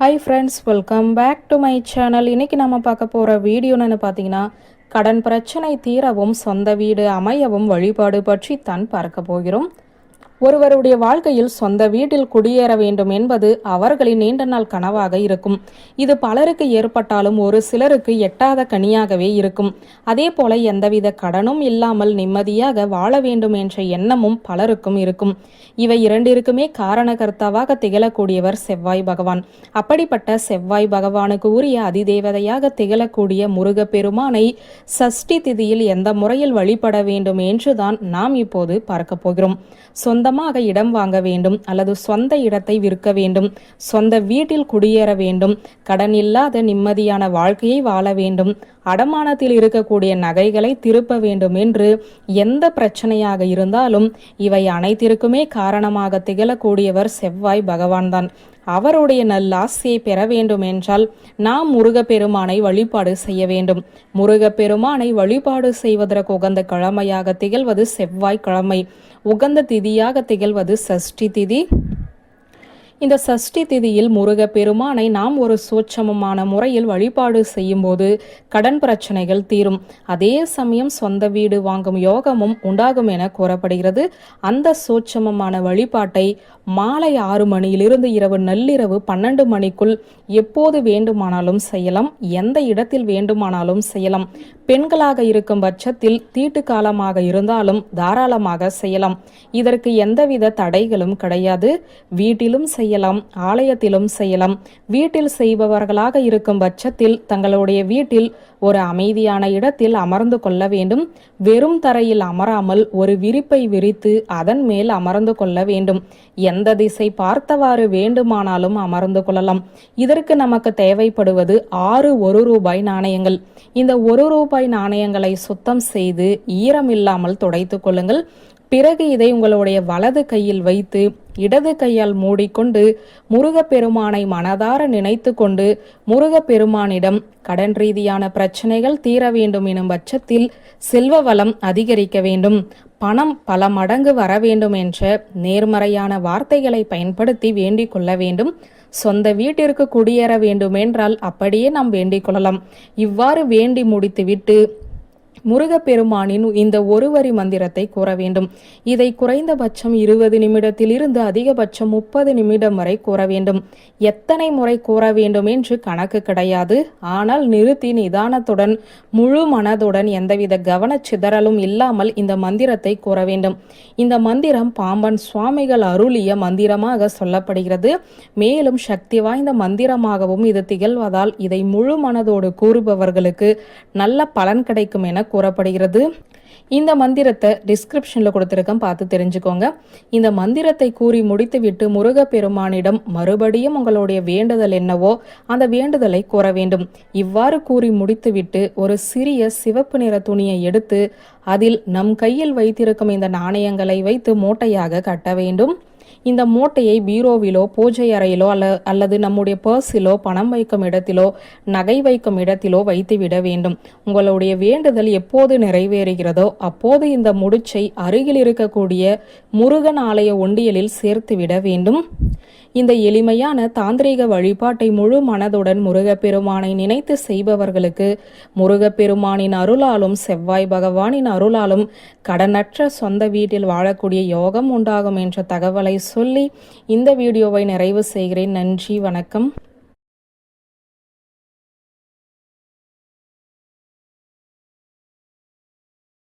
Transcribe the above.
Hi friends, welcome back to my channel. இன்றைக்கி நம்ம பார்க்க போகிற வீடியோன்னு பார்த்தீங்கன்னா, கடன் பிரச்சனை தீரவும் சொந்த வீடு அமையவும் வழிபாடு பற்றி தான் பார்க்க போகிறோம். ஒருவருடைய வாழ்க்கையில் சொந்த வீட்டில் குடியேற வேண்டும் என்பது அவர்களின் நீண்ட நாள் கனவாக இருக்கும். இது பலருக்கு ஏற்பட்டாலும் ஒரு சிலருக்கு எட்டாத கனியாகவே இருக்கும். அதே போல எந்தவித கடனும் இல்லாமல் நிம்மதியாக வாழ வேண்டும் என்ற எண்ணமும் பலருக்கும் இருக்கும். இவை இரண்டிற்குமே காரணகர்த்தாவாக திகழக்கூடியவர் செவ்வாய் பகவான். அப்படிப்பட்ட செவ்வாய் பகவானுக்கு உரிய அதிதேவதையாக திகழக்கூடிய முருகப்பெருமானை சஷ்டி திதியில் எந்த முறையில் வழிபட வேண்டும் என்றுதான் நாம் இப்போது பார்க்க போகிறோம். சொந்தமாக இடம் வாங்க வேண்டும் அல்லது சொந்த இடத்தை விற்க வேண்டும், சொந்த வீட்டில் குடியேற வேண்டும், கடன் இல்லாத நிம்மதியான வாழ்க்கையை வாழ வேண்டும், அடமானத்தில் இருக்கக்கூடிய நகைகளை திருப்ப வேண்டும் என்று எந்த பிரச்சனையாக இருந்தாலும் இவை அனைத்திற்குமே காரணமாக திகழக்கூடியவர் செவ்வாய் பகவான் தான். அவருடைய நல்லாசியை பெற வேண்டும் என்றால் நாம் முருகப்பெருமானை வழிபாடு செய்ய வேண்டும். முருகப்பெருமானை வழிபாடு செய்வதற்கு உகந்த கிழமையாக திகழ்வது செவ்வாய் கிழமை. உகந்த திதியாக திகழ்வது சஷ்டி திதி. இந்த சஷ்டி திதியில் முருகப்பெருமானை நாம் ஒரு சூட்சமமான முறையில் வழிபாடு செய்யும் போது கடன் பிரச்சனைகள் தீரும். அதே சமயம் சொந்த வீடு வாங்கும் யோகமும் உண்டாகும் என கூறப்படுகிறது. அந்த சூட்சமமான வழிபாட்டை மாலை 6 மணியிலிருந்து இரவு நள்ளிரவு 12 மணிக்குள் எப்போது வேண்டுமானாலும் செய்யலாம், எந்த இடத்தில் வேண்டுமானாலும் செய்யலாம். பெண்களாக இருக்கும் பட்சத்தில் தீட்டு காலமாக இருந்தாலும் தாராளமாக செய்யலாம். இதற்கு எந்தவித தடைகளும் கிடையாது. வீட்டிலும் செய்யலாம், ஆலயத்திலும் செய்யலாம். வீட்டில் செய்பவர்களாக இருக்கும் பட்சத்தில் தங்களுடைய வீட்டில் ஒரு அமைதியான இடத்தில் அமர்ந்து கொள்ள வேண்டும். வெறும் தரையில் அமராமல் ஒரு விரிப்பை விரித்து அதன் மேல் அமர்ந்து கொள்ள வேண்டும். எந்த திசை பார்த்தவாறு வேண்டுமானாலும் அமர்ந்து கொள்ளலாம். இதற்கு நமக்கு தேவைப்படுவது 6 1 நாணயங்கள். இந்த 1 நாணயங்களை சுத்தம் செய்து ஈரமில்லாமல் துடைத்துக் கொள்ளுங்கள். பிறகு இதை உங்களுடைய வலது கையில் வைத்து இடது கையால் மூடிக்கொண்டு முருகப்பெருமானை மனதார நினைத்து கொண்டு முருகப்பெருமானிடம் கடன் ரீதியான பிரச்சனைகள் தீர வேண்டும் எனும் பட்சத்தில் செல்வ வளம் அதிகரிக்க வேண்டும், பணம் பல மடங்கு வர வேண்டும் என்ற நேர்மறையான வார்த்தைகளை பயன்படுத்தி வேண்டிக் கொள்ள வேண்டும். சொந்த வீட்டிற்கு குடியேற வேண்டும் என்றால் அப்படியே நாம் வேண்டிக் கொள்ளலாம். இவ்வாறு வேண்டி முடித்துவிட்டு முருகப்பெருமானின் இந்த 1 வரி மந்திரத்தை கூற வேண்டும். இதை குறைந்தபட்சம் 20 நிமிடத்திலிருந்து அதிகபட்சம் 30 நிமிடம் வரை கூற வேண்டும். எத்தனை முறை கூற வேண்டும் என்று கணக்கு கிடையாது. ஆனால் நிறுத்தி நிதானத்துடன் முழு மனதுடன் எந்தவித கவனச்சிதறலும் இல்லாமல் இந்த மந்திரத்தை கூற வேண்டும். இந்த மந்திரம் பாம்பன் சுவாமிகள் அருளிய மந்திரமாக சொல்லப்படுகிறது. மேலும் சக்தி வாய்ந்த மந்திரமாகவும் இது திகழ்வதால் இதை முழு மனதோடு கூறுபவர்களுக்கு நல்ல பலன் கிடைக்கும் என கூறப்படுகிறது. இந்த மந்திரத்தை டிஸ்கிரிப்ஷன்ல கொடுத்திருக்கேன், பார்த்து தெரிஞ்சுக்கோங்க. இந்த மந்திரத்தை கூறி முடித்துவிட்டு முருகப்பெருமானிடம் மறுபடியும் உங்களுடைய வேண்டுதல் என்னவோ அந்த வேண்டுதலை கூற வேண்டும். இவ்வாறு கூறி முடித்துவிட்டு ஒரு சிறிய சிவப்பு நிற துணியை எடுத்து அதில் நம் கையில் வைத்திருக்கும் இந்த நாணயங்களை வைத்து மூட்டையாக கட்ட வேண்டும். இந்த மூட்டையை பீரோவிலோ பூஜை அறையிலோ அல்லது நம்முடைய பர்ஸிலோ பணம் வைக்கும் இடத்திலோ நகை வைக்கும் இடத்திலோ வைத்து விட வேண்டும். உங்களுடைய வேண்டுதல் எப்போது நிறைவேறுகிறதோ அப்போது இந்த முடிச்சை அருகில் இருக்கக்கூடிய முருகன் ஆலய ஒண்டியலில் சேர்த்து விட வேண்டும். இந்த எளிமையான தாந்திரீக வழிபாட்டை முழு மனதுடன் முருகப்பெருமானை நினைத்து செய்பவர்களுக்கு முருகப்பெருமானின் அருளாலும் செவ்வாய் பகவானின் அருளாலும் கடனற்ற சொந்த வீட்டில் வாழக்கூடிய யோகம் உண்டாகும் என்ற தகவலை சொல்லி இந்த வீடியோவை நிறைவு செய்கிறேன். நன்றி, வணக்கம்.